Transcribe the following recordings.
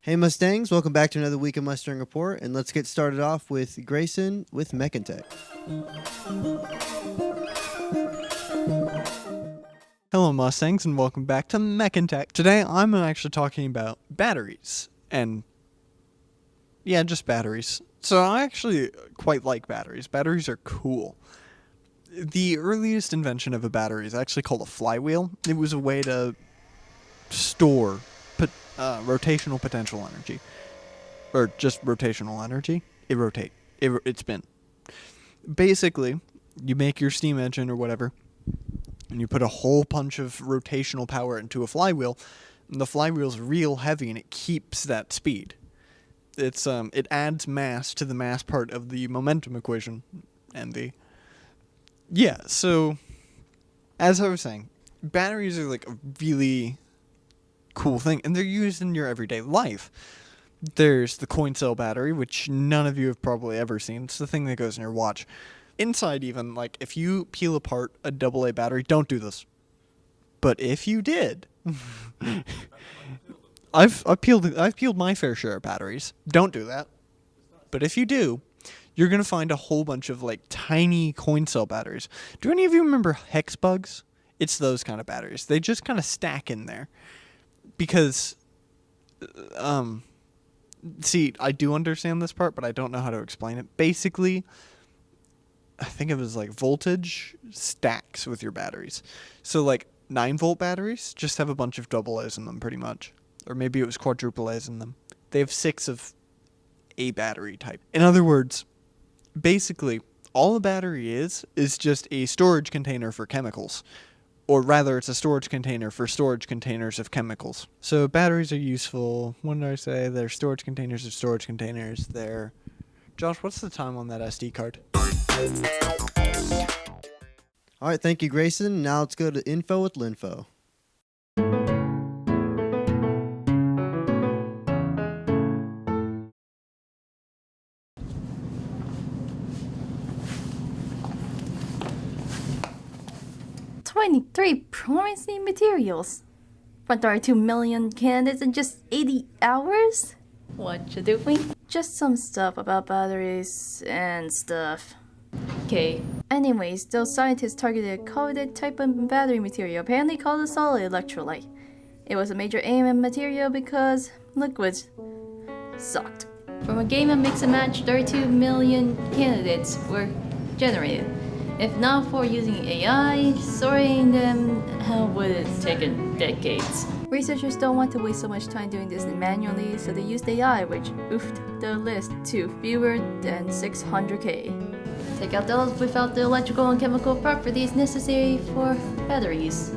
Hey Mustangs, welcome back to another week of Mustang Report, and let's get started off with Grayson with Mechantech. Hello Mustangs and welcome back to Mechantech. Today I'm actually talking about batteries, and yeah, just batteries. So I actually quite like batteries. Batteries are cool. The earliest invention of a battery is actually called a flywheel. It was a way to store rotational potential energy, or just rotational energy. It spin. Basically, you make your steam engine or whatever, and you put a whole bunch of rotational power into a flywheel, and the flywheel's real heavy and it keeps that speed. It adds mass to the mass part of the momentum equation, so as I was saying, batteries are like a really cool thing, and they're used in your everyday life. There's the coin cell battery, which none of you have probably ever seen. It's the thing that goes in your watch. Inside, even, like, if you peel apart a AA battery, don't do this. But if you did, I've peeled my fair share of batteries. Don't do that. But if you do, you're gonna find a whole bunch of like tiny coin cell batteries. Do any of you remember hex bugs? It's those kind of batteries. They just kind of stack in there because, see, I do understand this part, but I don't know how to explain it. Basically, I think it was like voltage stacks with your batteries. So like 9-volt batteries just have a bunch of double A's in them pretty much. Or maybe it was quadruple A's in them. They have 6 of a battery type. In other words, basically, all a battery is just a storage container for chemicals. Or rather, it's a storage container for storage containers of chemicals. So batteries are useful. What did I say? They're storage containers of storage containers. They're... Josh, what's the time on that SD card? All right, thank you, Grayson. Now let's go to Info with Linfo. "23 promising materials. But 32 million candidates in just 80 hours? What you doing?" Just some stuff about batteries and stuff. Okay. Anyways, those scientists targeted a coveted type of battery material, apparently called a solid electrolyte. It was a major aim at material because liquids sucked. From a game of mix and match, 32 million candidates were generated. If not for using AI, sorting them would have taken decades. Researchers don't want to waste so much time doing this manually, so they used AI, which oofed the list to fewer than 600k. Take out those without the electrical and chemical properties necessary for batteries.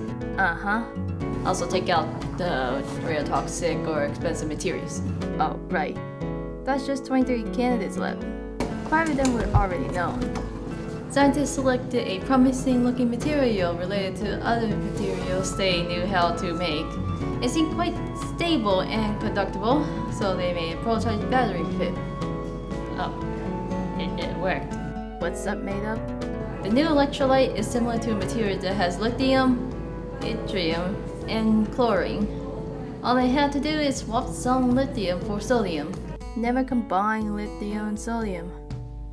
Also take out the real toxic or expensive materials. Oh, right. That's just 23 candidates left. Quite a few of them were already known. Scientists selected a promising-looking material related to other materials they knew how to make. It seemed quite stable and conductible, so they made a prototype battery fit. Oh, it worked. What's that made of? The new electrolyte is similar to a material that has lithium, yttrium, and chlorine. All they had to do is swap some lithium for sodium. Never combine lithium and sodium.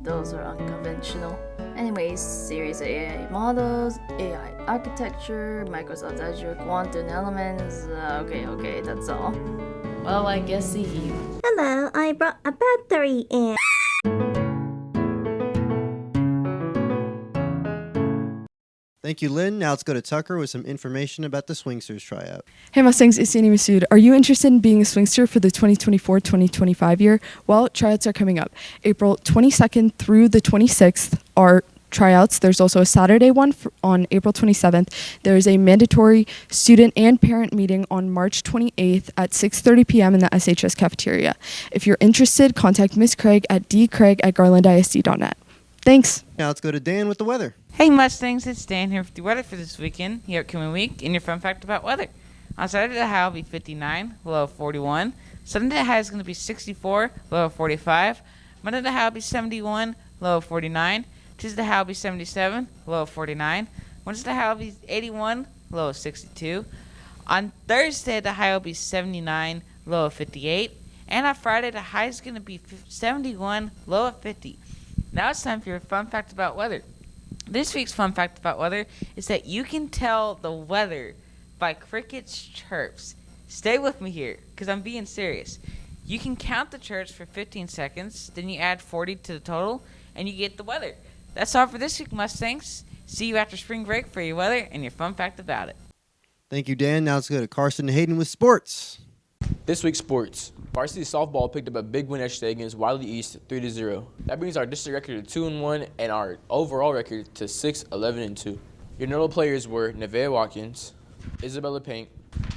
Those are unconventional. Anyways, series AI models, AI architecture, Microsoft Azure quantum elements. Okay, that's all. Well, I guess see you. Hello, I brought a battery in. Thank you, Lynn. Now let's go to Tucker with some information about the Swingsters tryout. Hey Mustangs, it's Danny Masood. Are you interested in being a swingster for the 2024-2025 year? Well, tryouts are coming up. April 22nd through the 26th are tryouts. There's also a Saturday one on April 27th. There is a mandatory student and parent meeting on March 28th at 6:30 p.m. in the SHS cafeteria. If you're interested, contact Ms. Craig at dcraig@garlandisd.net. Thanks. Now let's go to Dan with the weather. Hey Mustangs, it's Dan here with the weather for this weekend here at Coming Week, and your fun fact about weather. On Saturday, the high will be 59, low of 41. Sunday, the high is going to be 64, low of 45. Monday, the high will be 71, low of 49. Tuesday, the high will be 77, low of 49. Wednesday, the high will be 81, low of 62. On Thursday, the high will be 79, low of 58. And on Friday, the high is going to be 71, low of 50. Now it's time for your fun fact about weather. This week's fun fact about weather is that you can tell the weather by crickets' chirps. Stay with me here, because I'm being serious. You can count the chirps for 15 seconds, then you add 40 to the total, and you get the weather. That's all for this week, Mustangs. See you after spring break for your weather and your fun fact about it. Thank you, Dan. Now let's go to Carson and Hayden with sports. This week's sports. Varsity softball picked up a big win yesterday against Wiley East 3-0. That brings our district record to 2-1 and our overall record to 6-11-2. Your notable players were Nevaeh Watkins, Isabella Paint,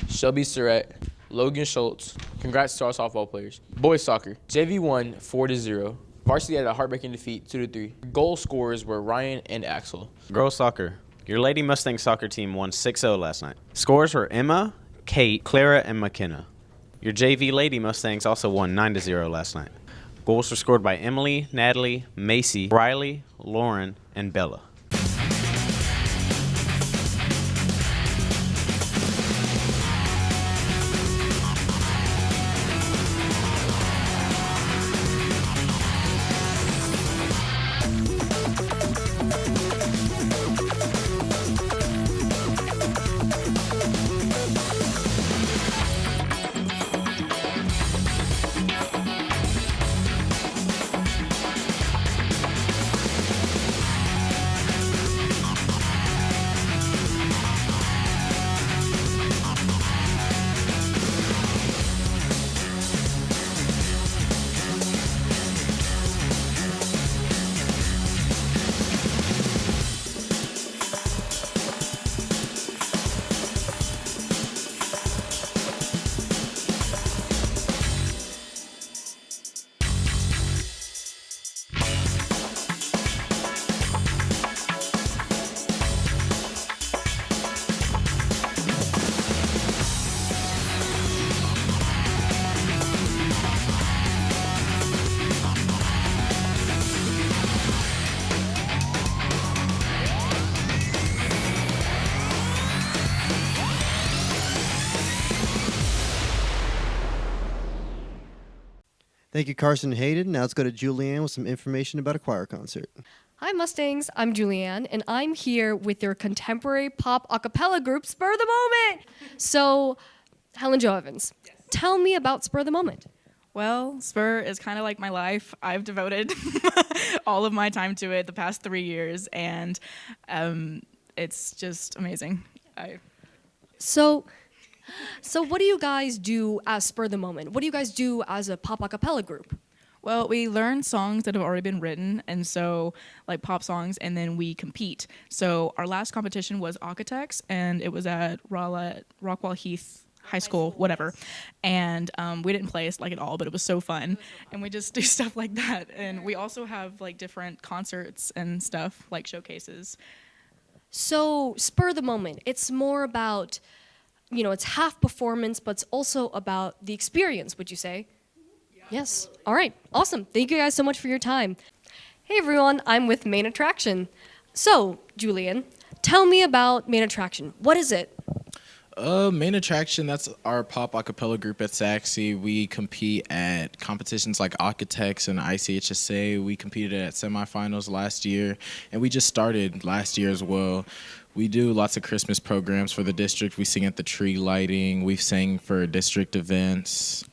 Shelby Surratt, Logan Schultz. Congrats to our softball players. Boys soccer. JV won 4-0. Varsity had a heartbreaking defeat 2-3. Goal scorers were Ryan and Axel. Girls soccer. Your Lady Mustang soccer team won 6-0 last night. Scores were Emma, Kate, Clara, and McKenna. Your JV Lady Mustangs also won 9-0 last night. Goals were scored by Emily, Natalie, Macy, Riley, Lauren, and Bella. Thank you, Carson and Hayden. Now let's go to Julianne with some information about a choir concert. Hi, Mustangs. I'm Julianne, and I'm here with their contemporary pop a cappella group, Spur the Moment. So, Helen Jo Evans, tell me about Spur the Moment. Well, Spur is kind of like my life. I've devoted all of my time to it the past 3 years, and it's just amazing. So what do you guys do as Spur the Moment? What do you guys do as a pop a cappella group? Well, we learn songs that have already been written, and so like pop songs, and then we compete. So our last competition was Architects, and it was at Rockwall Heath High School, whatever. And we didn't place like at all, but it was so fun. And we just do stuff like that. And we also have like different concerts and stuff, like showcases. So Spur the Moment, it's more about, it's half performance, but it's also about the experience, would you say? Yes. All right. Awesome. Thank you guys so much for your time. Hey, everyone. I'm with Main Attraction. So, Julian, tell me about Main Attraction. What is it? Main Attraction, that's our pop acapella group at Sachse. We compete at competitions like Architects and ICHSA. We competed at semifinals last year, and we just started last year as well. We do lots of Christmas programs for the district. We sing at the tree lighting. We've sang for district events.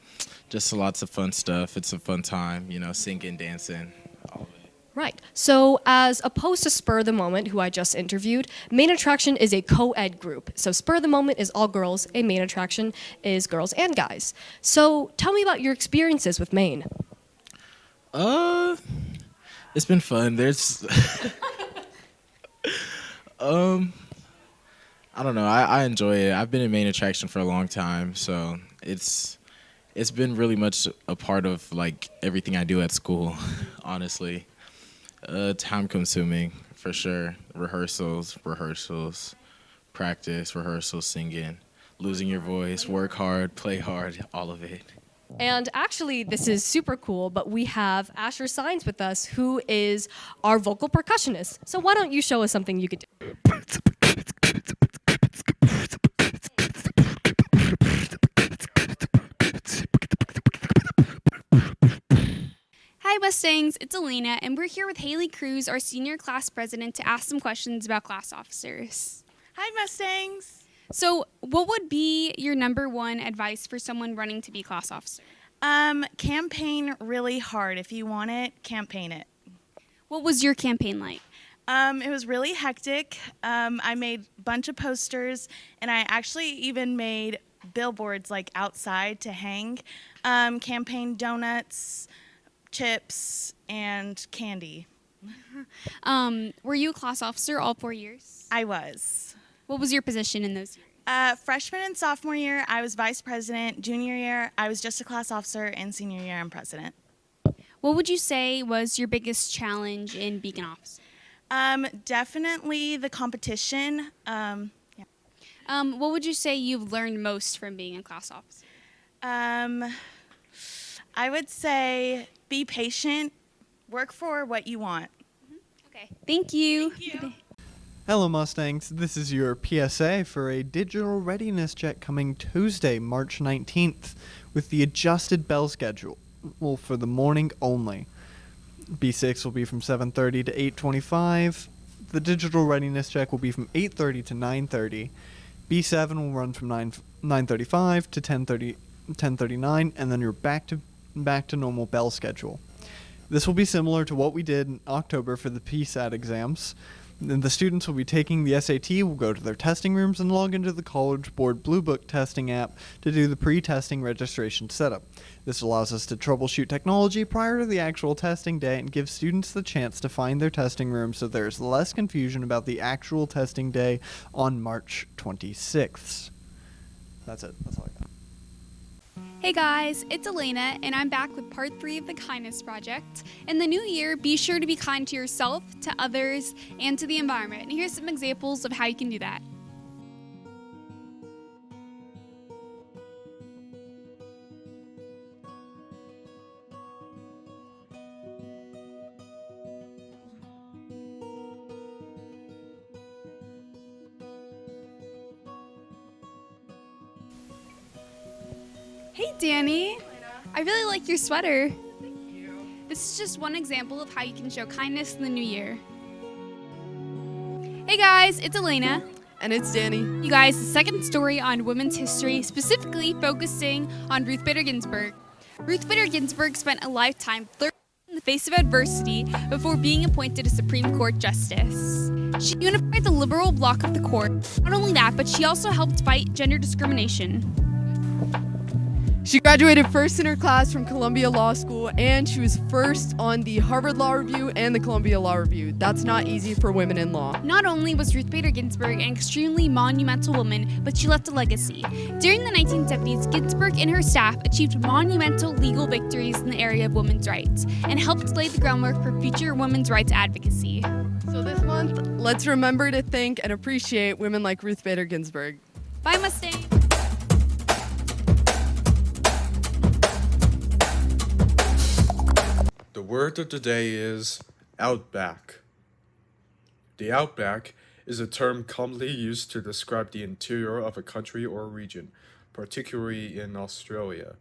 Just lots of fun stuff. It's a fun time, singing, dancing, all of it. Right. So as opposed to Spur the Moment, who I just interviewed, Main Attraction is a co-ed group. So Spur the Moment is all girls, and Main Attraction is girls and guys. So tell me about your experiences with Main. It's been fun. There's I don't know. I enjoy it. I've been in Main Attraction for a long time, so it's been really much a part of like everything I do at school, honestly. Time consuming for sure. Rehearsals, practice, rehearsals, singing, losing your voice, work hard, play hard, all of it. And actually, this is super cool, but we have Asher Signs with us, who is our vocal percussionist. So why don't you show us something you could do? Mustangs, it's Elena, and we're here with Haley Cruz, our senior class president, to ask some questions about class officers. Hi, Mustangs. So, what would be your number one advice for someone running to be class officer? Campaign really hard. If you want it, campaign it. What was your campaign like? It was really hectic. I made a bunch of posters, and I actually even made billboards like outside to hang. Campaign donuts, chips, and candy. Were you a class officer all 4 years? I was. What was your position in those years? Freshman and sophomore year, I was vice president. Junior year, I was just a class officer. And senior year, I'm president. What would you say was your biggest challenge in being an officer? Definitely the competition. What would you say you've learned most from being a class officer? I would say be patient, work for what you want. Okay, thank you. Hello, Mustangs. This is your PSA for a digital readiness check coming Tuesday, March 19th, with the adjusted bell schedule. Well, for the morning only. B6 will be from 7:30 to 8:25. The digital readiness check will be from 8:30 to 9:30. B7 will run from 9:35 to 10:39, and then you're back to normal bell schedule. This will be similar to what we did in October for the PSAT exams. Then the students will be taking the SAT, will go to their testing rooms and log into the College Board Blue Book testing app to do the pre-testing registration setup. This allows us to troubleshoot technology prior to the actual testing day and gives students the chance to find their testing room so there's less confusion about the actual testing day on March 26th. That's it. That's all I got. Hey guys, it's Elena, and I'm back with part 3 of the Kindness Project. In the new year, be sure to be kind to yourself, to others, and to the environment. And here's some examples of how you can do that. Hey Danny, I really like your sweater. Thank you. This is just one example of how you can show kindness in the new year. Hey guys, it's Elena. And it's Danny. You guys, the second story on women's history, specifically focusing on Ruth Bader Ginsburg. Ruth Bader Ginsburg spent a lifetime flirting in the face of adversity before being appointed a Supreme Court justice. She unified the liberal bloc of the court. Not only that, but she also helped fight gender discrimination. She graduated first in her class from Columbia Law School, and she was first on the Harvard Law Review and the Columbia Law Review. That's not easy for women in law. Not only was Ruth Bader Ginsburg an extremely monumental woman, but she left a legacy. During the 1970s, Ginsburg and her staff achieved monumental legal victories in the area of women's rights and helped lay the groundwork for future women's rights advocacy. So this month, let's remember to thank and appreciate women like Ruth Bader Ginsburg. Bye, Mustang! The word of the day is outback. The outback is a term commonly used to describe the interior of a country or region, particularly in Australia.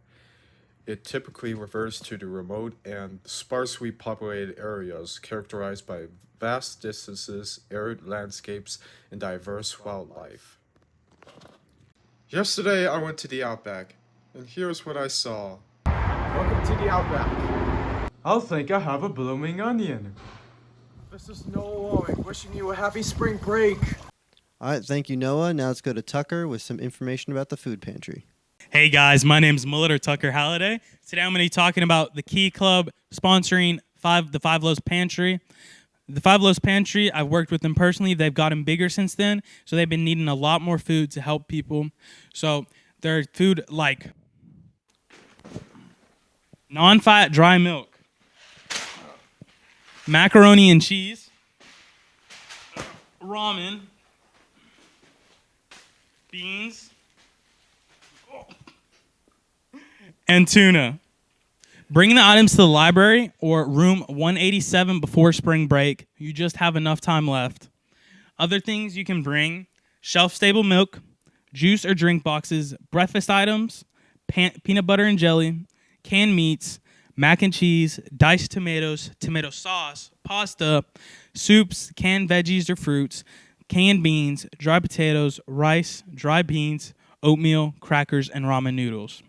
It typically refers to the remote and sparsely populated areas characterized by vast distances, arid landscapes, and diverse wildlife. Yesterday I went to the outback, and here's what I saw. Welcome to the outback. I'll think I have a blooming onion. This is Noah Wowing, wishing you a happy spring break. All right, thank you, Noah. Now let's go to Tucker with some information about the food pantry. Hey guys, my name's Milliter Tucker Halliday. Today I'm going to be talking about the Key Club sponsoring the Five Loaves Pantry. The Five Loaves Pantry, I've worked with them personally. They've gotten bigger since then, so they've been needing a lot more food to help people. So there's food like non-fat dry milk, macaroni and cheese, ramen, beans, and tuna. Bring the items to the library or room 187 before spring break. You just have enough time left. Other things you can bring: shelf-stable milk, juice or drink boxes, breakfast items, peanut butter and jelly, canned meats, mac and cheese, diced tomatoes, tomato sauce, pasta, soups, canned veggies or fruits, canned beans, dry potatoes, rice, dry beans, oatmeal, crackers, and ramen noodles.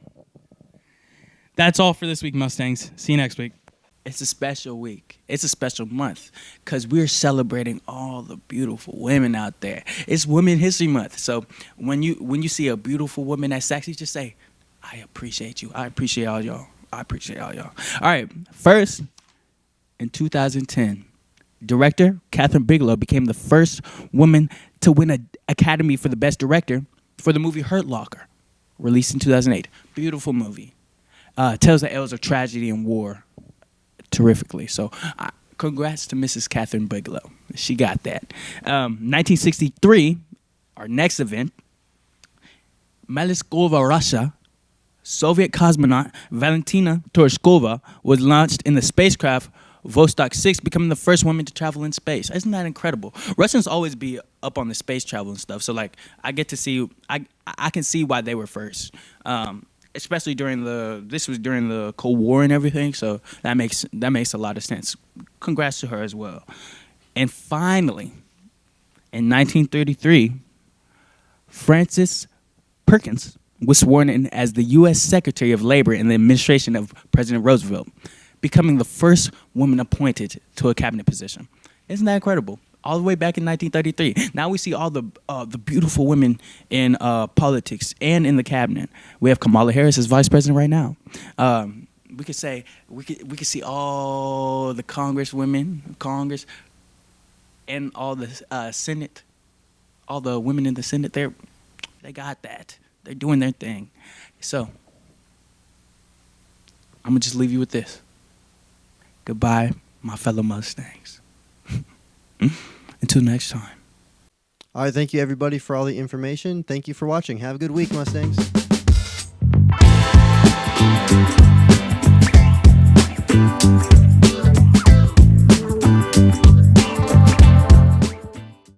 That's all for this week, Mustangs. See you next week. It's a special week. It's a special month because we're celebrating all the beautiful women out there. It's Women History Month. So when you see a beautiful woman that's sexy, just say, I appreciate you. I appreciate all y'all. I appreciate all y'all. All right. First, in 2010, director Catherine Bigelow became the first woman to win an Academy for the Best Director for the movie Hurt Locker, released in 2008. Beautiful movie. Tells the tales of tragedy and war terrifically. So congrats to Mrs. Catherine Bigelow. She got that. 1963, our next event, Maliskova, Russia, Soviet cosmonaut Valentina Tereshkova was launched in the spacecraft Vostok 6, becoming the first woman to travel in space. Isn't that incredible? Russians always be up on the space travel and stuff. So like I get to see, I can see why they were first. Especially during the Cold War and everything, so that makes a lot of sense. Congrats to her as well. And finally, in 1933, Frances Perkins was sworn in as the U.S. Secretary of Labor in the administration of President Roosevelt, becoming the first woman appointed to a cabinet position. Isn't that incredible? All the way back in 1933. Now we see all the beautiful women in politics and in the cabinet. We have Kamala Harris as vice president right now. We could see all the Congress, and all the Senate, all the women in the Senate. They got that. They're doing their thing. So I'm gonna just leave you with this. Goodbye, my fellow Mustangs. Until next time. All right, thank you everybody for all the information. Thank you for watching. Have a good week, Mustangs.